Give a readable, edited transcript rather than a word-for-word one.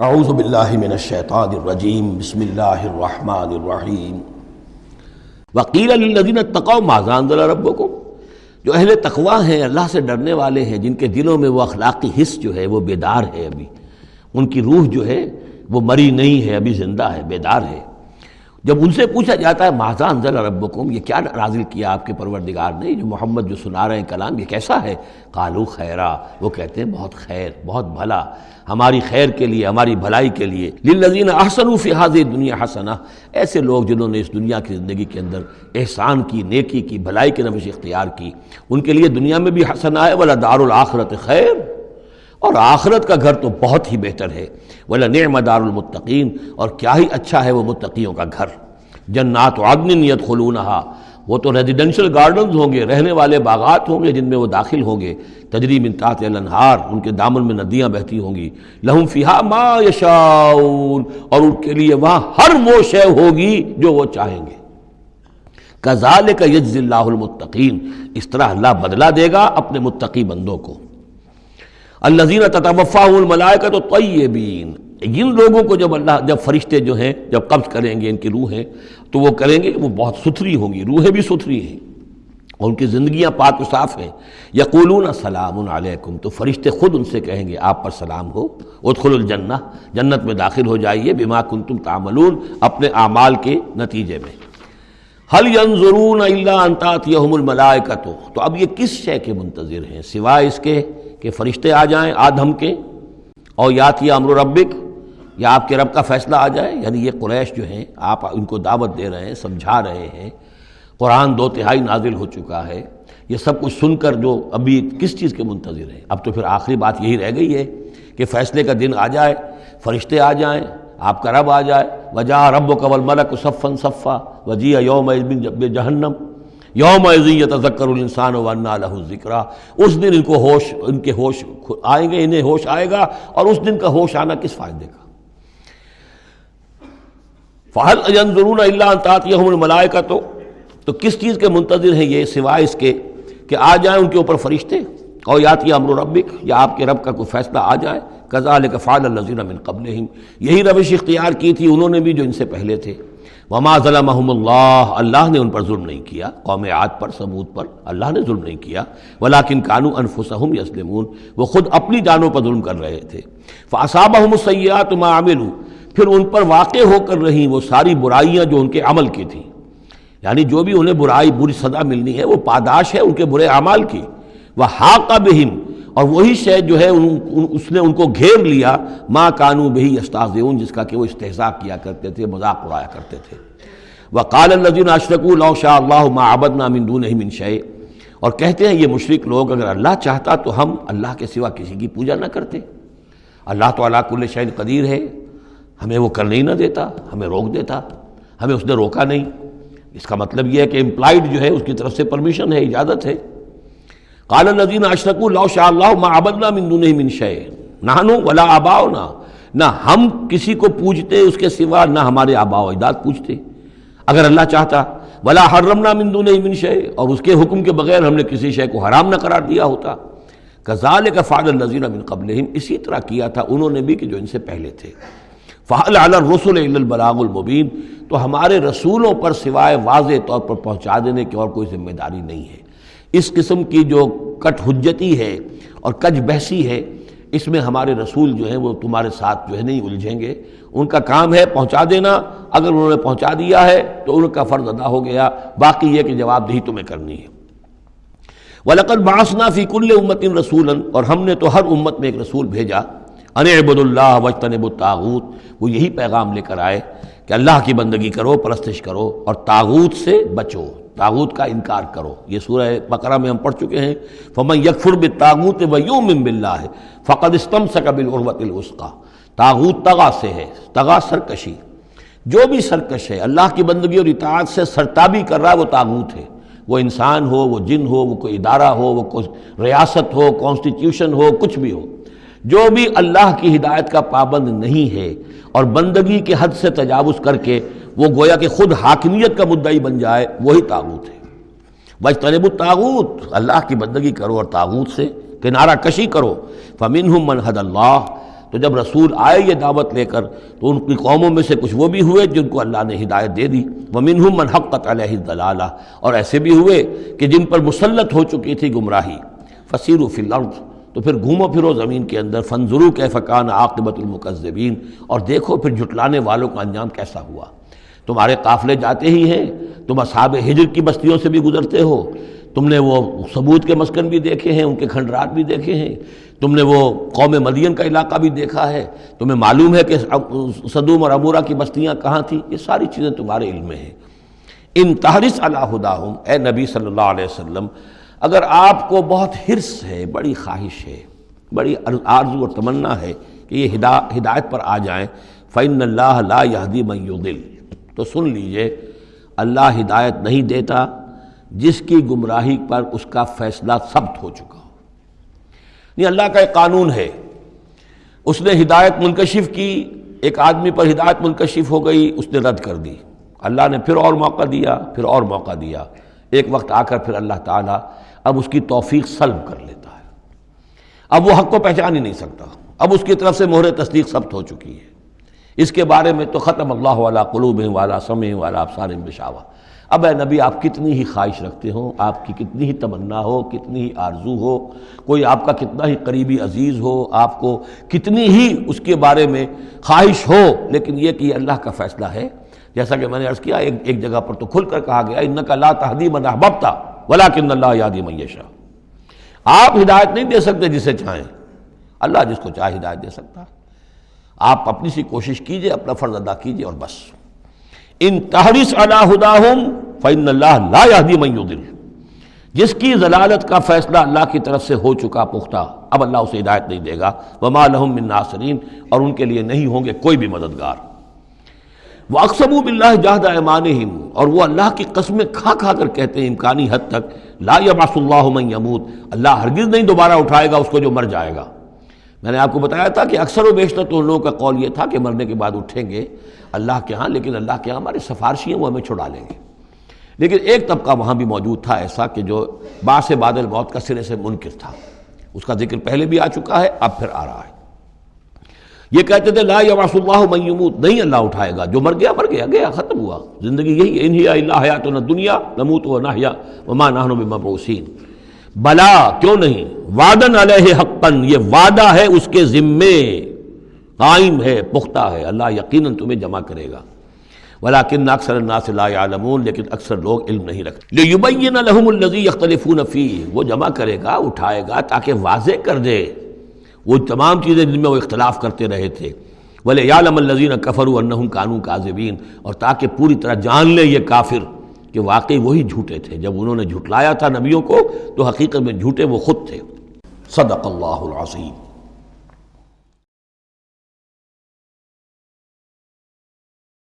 اعوذ باللہ من الشیطان الرجیم بسم اللہ الرحمن الرحیم وقیل للذین اتقوا ماذا انزل ربکم، جو اہل تقوی ہیں، اللہ سے ڈرنے والے ہیں، جن کے دلوں میں وہ اخلاقی حس جو ہے وہ بیدار ہے، ابھی ان کی روح جو ہے وہ مری نہیں ہے، ابھی زندہ ہے، بیدار ہے۔ جب ان سے پوچھا جاتا ہے ماذا انزل ربکم، یہ کیا نازل کیا آپ کے پروردگار نے، جو محمد جو سنا رہے ہیں کلام، یہ کیسا ہے؟ قالوا خیرا، وہ کہتے ہیں بہت خیر، بہت بھلا، ہماری خیر کے لیے، ہماری بھلائی کے لیے۔ للذین احسنوا فی ہذہ الدنیا حسنہ، ایسے لوگ جنہوں نے اس دنیا کی زندگی کے اندر احسان کی، نیکی کی، بھلائی کی روش اختیار کی، ان کے لیے دنیا میں بھی حسنہ ہے، ولدار الآخرۃ خیر، اور آخرت کا گھر تو بہت ہی بہتر ہے، وَلَنِعْمَ دَارُ الْمُتَّقِينَ، اور کیا ہی اچھا ہے وہ متقیوں کا گھر۔ جنات عدن يدخلونها، وہ تو ریزیڈینشل گارڈنز ہوں گے، رہنے والے باغات ہوں گے جن میں وہ داخل ہوں گے، تجری من تحتها الانہار، ان کے دامن میں ندیاں بہتی ہوں گی، لہم فیہا ما یشاؤون، اور ان کے لیے وہاں ہر وہ شے ہوگی جو وہ چاہیں گے۔ کذالک یجزی اللہ المتقین، اس طرح اللہ بدلہ دے گا اپنے متقی بندوں کو۔ الذین تتوفاہم الملائکۃ طیبین، جن لوگوں کو جب فرشتے جو ہیں جب قبض کریں گے ان کی روحیں، تو وہ کریں گے، وہ بہت ستھری ہوں گی، روحیں بھی ستھری ہیں اور ان کی زندگیاں پاک و صاف ہیں۔ یقولون سلام علیکم، تو فرشتے خود ان سے کہیں گے آپ پر سلام ہو، ادخلوا الجنہ، جنت میں داخل ہو جائیے، بما کنتم تعملون، اپنے اعمال کے نتیجے میں۔ هل ينظرون الا ان تاتيهم الملائکۃ، تو اب یہ کس شے کے منتظر ہیں سوائے اس کے کہ فرشتے آ جائیں آدم کے، اور یاتی امر ربک، یا آپ کے رب کا فیصلہ آ جائے۔ یعنی یہ قریش جو ہیں، آپ ان کو دعوت دے رہے ہیں، سمجھا رہے ہیں، قرآن 2/3 نازل ہو چکا ہے، یہ سب کچھ سن کر جو ابھی کس چیز کے منتظر ہیں؟ اب تو پھر آخری بات یہی رہ گئی ہے کہ فیصلے کا دن آ جائے، فرشتے آ جائیں، آپ کا رب آ جائے، وجاء ربک والملک صفا صفا وجیء یومئذ بجہنم یومئذ یتذکر الانسان وانیٰ لہ الذکریٰ، اس دن ان کو ہوش، ان کے ہوش آئیں گے، انہیں ہوش آئے گا، اور اس دن کا ہوش آنا کس فائدے کا؟ فَهَلْ يَنظُرُونَ إِلَّا أَن تَأْتِيَهُمُ الْمَلَائِكَةُ، تو کس چیز کے منتظر ہیں یہ سوائے اس کے کہ آ جائیں ان کے اوپر فرشتے، اور یاتی امر ربک، یا آپ کے رب کا کوئی فیصلہ آ جائے۔ کذالک فعل الذین من قبلہم، یہی روش اختیار کی تھی انہوں نے بھی جو ان سے پہلے تھے۔ وما ظلمہم اللہ، اللہ نے ان پر ظلم نہیں کیا، قوم عاد پر، ثمود پر اللہ نے ظلم نہیں کیا، ولکن کانوا انفسہم یظلمون، وہ خود اپنی جانوں پر ظلم کر رہے تھے۔ فاصابہم السیئات ما عملوا، پھر ان پر واقع ہو کر رہیں وہ ساری برائیاں جو ان کے عمل کی تھیں، یعنی جو بھی انہیں بری سزا ملنی ہے وہ پاداش ہے ان کے برے اعمال کی۔ وحاق بہم، اور وہی شے جو ہے اس نے ان کو گھیر لیا، ما کانوا بہ یستہزئون، جس کا کہ وہ استہزاء کیا کرتے تھے، مذاق اڑایا کرتے تھے۔ وقال الذین اشرکوا لو شاء اللہ ما عبدنا من دونہ من شیء، اور کہتے ہیں یہ مشرک لوگ اگر اللہ چاہتا تو ہم اللہ کے سوا کسی کی پوجا نہ کرتے۔ اللہ تو علی کل شیء قدیر ہے، ہمیں وہ کرنے ہی نہ دیتا، ہمیں روک دیتا، ہمیں اس نے روکا نہیں۔ اس کا مطلب یہ ہے کہ امپلائڈ جو ہے اس کی طرف سے پرمیشن ہے، اجازت ہے۔ قال الذین اشرکوا لو شاء اللہ ما عبدنا من دونہ من شیء نحن ولا آباؤنا، نہ ہم کسی کو پوجتے اس کے سوا، نہ ہمارے آباء و اجداد پوجتے اگر اللہ چاہتا۔ ولا حرمنا من دونہ من شیء، اور اس کے حکم کے بغیر ہم نے کسی شے کو حرام نہ قرار دیا ہوتا۔ کذالک فعل الذین من قبلہم، اسی طرح کیا تھا انہوں نے بھی کہ جو ان سے پہلے تھے۔ فَهَلْ عَلَى الرُّسُلِ إِلَّا الْبَلَاغُ الْمُبِينُ، تو ہمارے رسولوں پر سوائے واضح طور پر پہنچا دینے کی اور کوئی ذمہ داری نہیں ہے۔ اس قسم کی جو کٹ حجتی ہے اور کج بحثی ہے، اس میں ہمارے رسول جو ہیں وہ تمہارے ساتھ جو ہے نہیں الجھیں گے، ان کا کام ہے پہنچا دینا، اگر انہوں نے پہنچا دیا ہے تو ان کا فرض ادا ہو گیا، باقی یہ کہ جواب دہی تمہیں کرنی ہے۔ وَلَقَدْ بَعَثْنَا فِي كُلِّ أُمَّةٍ رَسُولًا، اور ہم نے تو ہر امت میں ایک رسول بھیجا، ان اعبدوا اللہ واجتنبوا الطاغوت، وہ یہی پیغام لے کر آئے کہ اللہ کی بندگی کرو، پرستش کرو، اور طاغوت سے بچو، طاغوت کا انکار کرو۔ یہ سورہ بقرہ میں ہم پڑھ چکے ہیں، فمن یکفر بالطاغوت ویؤمن باللہ فقد استمسک بالعروۃ الوثقی، طاغوت طغا سے ہے، طغا سرکشی، جو بھی سرکش ہے اللہ کی بندگی اور اطاعت سے سرتابی کر رہا ہے وہ طاغوت ہے، وہ انسان ہو، وہ جن ہو، وہ کوئی ادارہ ہو، وہ کوئی ریاست ہو، کانسٹیٹیوشن ہو، کچھ بھی ہو، جو بھی اللہ کی ہدایت کا پابند نہیں ہے اور بندگی کے حد سے تجاوز کر کے وہ گویا کہ خود حاکمیت کا مدعی بن جائے، وہی طاغوت ہے۔ واجتنبوا الطاغوت، اللہ کی بندگی کرو اور طاغوت سے کنارہ کشی کرو۔ فمنہم من ھدی اللہ، تو جب رسول آئے یہ دعوت لے کر تو ان کی قوموں میں سے کچھ وہ بھی ہوئے جن کو اللہ نے ہدایت دے دی، وَمِنْهُمْ مَنْ حَقَّتْ عَلَيْهِ الضَّلَالَةُ، اور ایسے بھی ہوئے کہ جن پر مسلط ہو چکی تھی گمراہی۔ فَسِيرُوا فِي الْأَرْضِ، تو پھر گھومو پھرو زمین کے اندر، فَانظُرُوا كَيْفَ كَانَ عَاقِبَةُ الْمُكَذِّبِينَ، اور دیکھو پھر جھٹلانے والوں کا انجام کیسا ہوا۔ تمہارے قافلے جاتے ہی ہیں، تم اصحاب ہجر کی بستیوں سے بھی گزرتے ہو، تم نے وہ ثمود کے مسکن بھی دیکھے ہیں، ان کے کھنڈرات بھی دیکھے ہیں، تم نے وہ قوم مدین کا علاقہ بھی دیکھا ہے، تمہیں معلوم ہے کہ سدوم اور عمورہ کی بستیاں کہاں تھیں، یہ ساری چیزیں تمہارے علم میں ہیں۔ ان تحرص علی ہداہم، اے نبی صلی اللہ علیہ وسلم، اگر آپ کو بہت حرص ہے، بڑی خواہش ہے، بڑی آرزو اور تمنا ہے کہ یہ ہدایت پر آ جائیں، فإن اللہ لا یہدی من یضل، تو سن لیجئے اللہ ہدایت نہیں دیتا جس کی گمراہی پر اس کا فیصلہ ثبت ہو چکا ہو۔ نہیں، اللہ کا ایک قانون ہے، اس نے ہدایت منکشف کی، ایک آدمی پر ہدایت منکشف ہو گئی، اس نے رد کر دی، اللہ نے پھر اور موقع دیا، پھر اور موقع دیا، ایک وقت آ کر پھر اللہ تعالیٰ اب اس کی توفیق سلب کر لیتا ہے، اب وہ حق کو پہچان ہی نہیں سکتا، اب اس کی طرف سے مہر تصدیق ثبت ہو چکی ہے۔ اس کے بارے میں تو ختم اللہ علی قلوبہم وعلی سمعہم وعلی ابصارہم غشاوہ۔ اب اے نبی، آپ کتنی ہی خواہش رکھتے ہو، آپ کی کتنی ہی تمنا ہو، کتنی ہی آرزو ہو، کوئی آپ کا کتنا ہی قریبی عزیز ہو، آپ کو کتنی ہی اس کے بارے میں خواہش ہو، لیکن یہ کہ یہ اللہ کا فیصلہ ہے۔ جیسا کہ میں نے عرض کیا، ایک جگہ پر تو کھل کر کہا گیا انک لا تہدی من احببت ولکن اللہ یہدی من یشاء، آپ ہدایت نہیں دے سکتے جسے چاہیں، اللہ جس کو چاہے ہدایت دے سکتا ہے۔ آپ اپنی سی کوشش کیجئے، اپنا فرض ادا کیجئے اور بس۔ ان تحرص علی ہداہم فإن اللہ لا یہدی من یضل، جس کی ضلالت کا فیصلہ اللہ کی طرف سے ہو چکا پختہ، اب اللہ اسے ہدایت نہیں دے گا۔ وما لہم من ناصرین، اور ان کے لیے نہیں ہوں گے کوئی بھی مددگار۔ وَأَقْسَمُوا بِاللَّهِ جَهْدَ أَيْمَانِهِمْ، اور وہ اللہ کی قسمیں کھا کھا کر کہتے ہیں امکانی حد تک، لا یبعث اللہ من یموت، اللہ ہرگز نہیں دوبارہ اٹھائے گا اس کو جو مر جائے گا۔ میں نے آپ کو بتایا تھا کہ اکثر و بیشتر تو ان لوگوں کا قول یہ تھا کہ مرنے کے بعد اٹھیں گے اللہ کے ہاں، لیکن اللہ کے ہاں ہمارے سفارشی ہیں، وہ ہمیں چھڑا لیں گے۔ لیکن ایک طبقہ وہاں بھی موجود تھا ایسا کہ جو بعث بعد الموت کا سرے سے منکر تھا، اس کا ذکر پہلے بھی آ چکا ہے، اب پھر آ رہا ہے۔ یہ کہتے تھے لا یبعث اللہ من یموت، نہیں اللہ اٹھائے گا، جو مر گیا مر گیا، گیا ختم ہوا، زندگی یہی ہے، ان ہی الا حیاتنا الدنیا نموت ونحیا وما نحن بمبعوثین۔ بلا، کیوں نہیں، وعدن علیہ حقاً، یہ وعدہ ہے اس کے ذمے، قائم ہے، پختہ ہے، اللہ یقیناً تمہیں جمع کرے گا۔ ولیکن اکثر الناس لا یعلمون، لیکن اکثر لوگ علم نہیں رکھتے۔ لیبین لہم الذی یختلفون فیہ، وہ جمع کرے گا، اٹھائے گا تاکہ واضح کر دے وہ تمام چیزیں جن میں وہ اختلاف کرتے رہے تھے۔ ولیعلم الذین کفروا انہم کانوا کاذبین، اور تاکہ پوری طرح جان لے یہ کافر کہ واقعی وہی جھوٹے تھے، جب انہوں نے جھٹلایا تھا نبیوں کو تو حقیقت میں جھوٹے وہ خود تھے۔ صدق اللہ العظیم۔